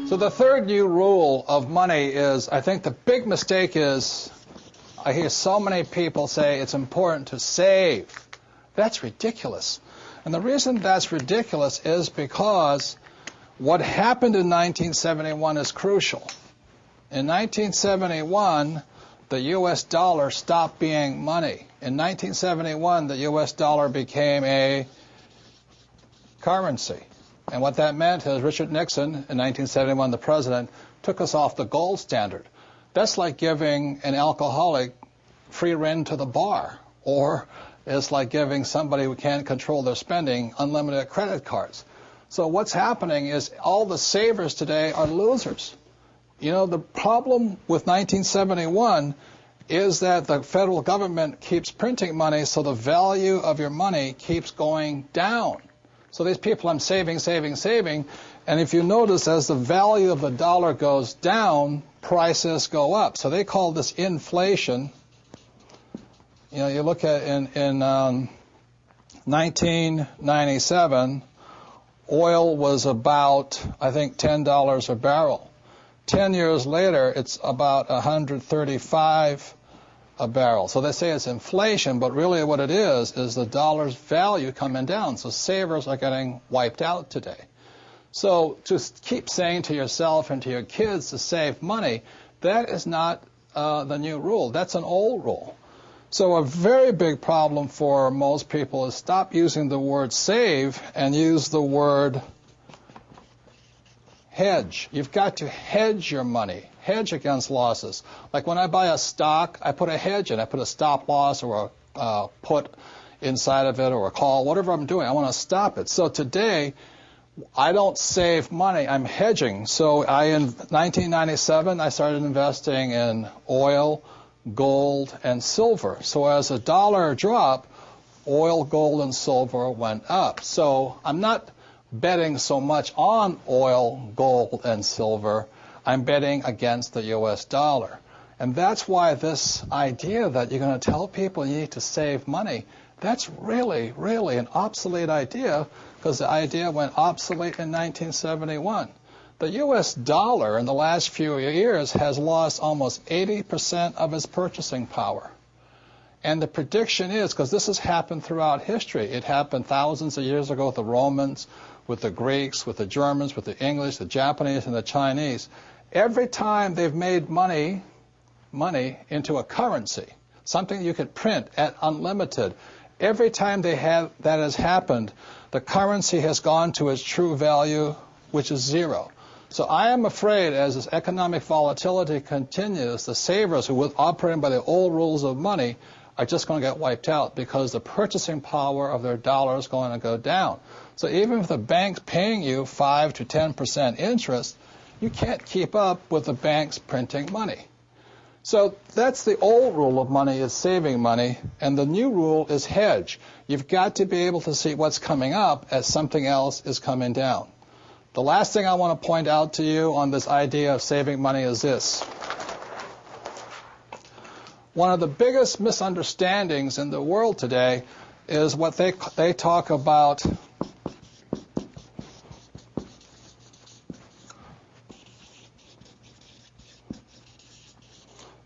So the third new rule of money is, I think the big mistake is, I hear so many people say it's important to save. That's ridiculous. And the reason that's ridiculous is because what happened in 1971 is crucial. In 1971, the U.S. dollar stopped being money. In 1971, the U.S. dollar became a currency. And what that meant is Richard Nixon, in 1971, the president, took us off the gold standard. That's like giving an alcoholic free rein to the bar, or it's like giving somebody who can't control their spending unlimited credit cards. So what's happening is all the savers today are losers. You know, the problem with 1971 is that the federal government keeps printing money, so the value of your money keeps going down. So these people, I'm saving, and if you notice, as the value of the dollar goes down, prices go up. So they call this inflation. You know, you look at in 1997, oil was about, I think, $10 a barrel. 10 years later, it's about 135 a barrel. So they say it's inflation, but really what it is the dollar's value coming down. So savers are getting wiped out today. So to keep saying to yourself and to your kids to save money, that is not the new rule. That's an old rule. So a very big problem for most people is stop using the word save and use the word hedge. You've got to hedge your money, hedge against losses. Like when I buy a stock, I put a hedge in. I put a stop loss or a put inside of it or a call, whatever I'm doing. I want to stop it. So today, I don't save money. I'm hedging. So in 1997, I started investing in oil, gold, and silver. So as the dollar dropped, oil, gold, and silver went up. So I'm not betting so much on oil, gold, and silver. I'm betting against the U.S. dollar. And that's why this idea that you're going to tell people you need to save money, that's really, really an obsolete idea, because the idea went obsolete in 1971. The U.S. dollar in the last few years has lost almost 80% of its purchasing power. And the prediction is, because this has happened throughout history, it happened thousands of years ago with the Romans, with the Greeks, with the Germans, with the English, the Japanese, and the Chinese. Every time they've made money into a currency, something you could print at unlimited, every time that has happened, the currency has gone to its true value, which is zero. So I am afraid as this economic volatility continues, the savers who were operating by the old rules of money are just going to get wiped out because the purchasing power of their dollar is going to go down. So even if the bank's paying you 5 to 10% interest, you can't keep up with the banks printing money. So that's the old rule of money, is saving money, and the new rule is hedge. You've got to be able to see what's coming up as something else is coming down. The last thing I want to point out to you on this idea of saving money is this. One of the biggest misunderstandings in the world today is what they talk about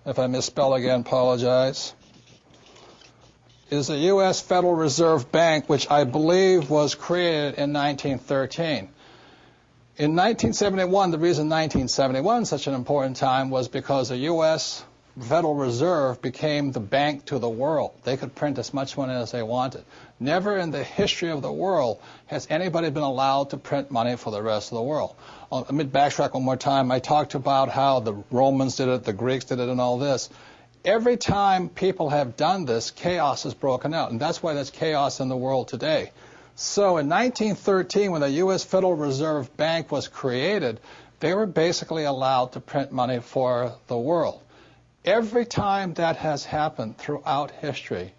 if I misspell again, apologize, is the U.S. Federal Reserve Bank, which I believe was created in 1913. In 1971, the reason 1971 is such an important time was because the U.S. Federal Reserve became the bank to the world. They could print as much money as they wanted. Never in the history of the world has anybody been allowed to print money for the rest of the world. Let me backtrack one more time. I talked about how the Romans did it, the Greeks did it, and all this. Every time people have done this, chaos has broken out, and that's why there's chaos in the world today. So in 1913, when the U.S. Federal Reserve Bank was created, they were basically allowed to print money for the world. Every time that has happened throughout history,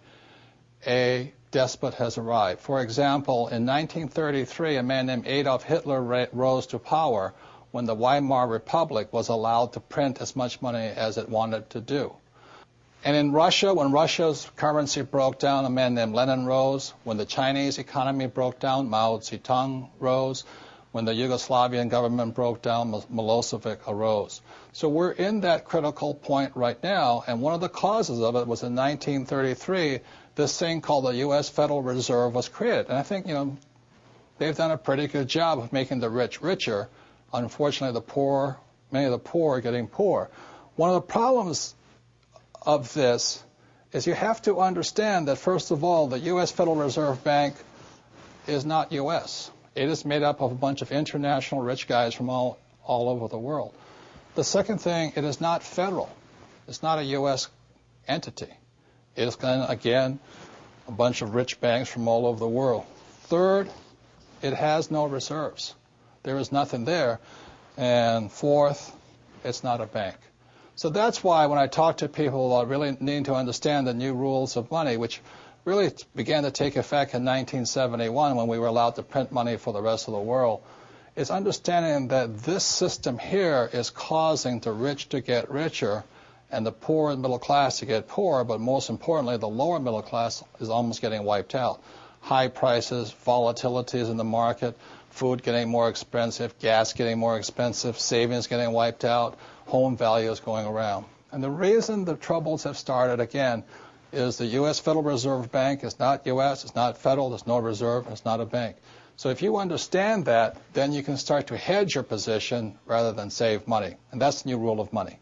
a despot has arrived. For example, in 1933, a man named Adolf Hitler rose to power when the Weimar Republic was allowed to print as much money as it wanted to do. And in Russia, when Russia's currency broke down, a man named Lenin rose. When the Chinese economy broke down, Mao Zedong rose. When the Yugoslavian government broke down, Milosevic arose. So we're in that critical point right now, and one of the causes of it was in 1933, this thing called the U.S. Federal Reserve was created. And I think, they've done a pretty good job of making the rich richer. Unfortunately, many of the poor are getting poor. One of the problems of this is you have to understand that, first of all, the U.S. Federal Reserve Bank is not U.S. It is made up of a bunch of international rich guys from all over the world. The second thing, it is not federal. It's not a U.S. entity. It is, again, a bunch of rich banks from all over the world. Third, it has no reserves. There is nothing there. And fourth, it's not a bank. So that's why when I talk to people about really needing to understand the new rules of money, which really began to take effect in 1971 when we were allowed to print money for the rest of the world, is understanding that this system here is causing the rich to get richer and the poor and middle class to get poorer, but most importantly, the lower middle class is almost getting wiped out. High prices, volatilities in the market, food getting more expensive, gas getting more expensive, savings getting wiped out, home values going around. And the reason the troubles have started, again, is the U.S. Federal Reserve Bank is not U.S., it's not federal, there's no reserve, it's not a bank. So if you understand that, then you can start to hedge your position rather than save money. And that's the new rule of money.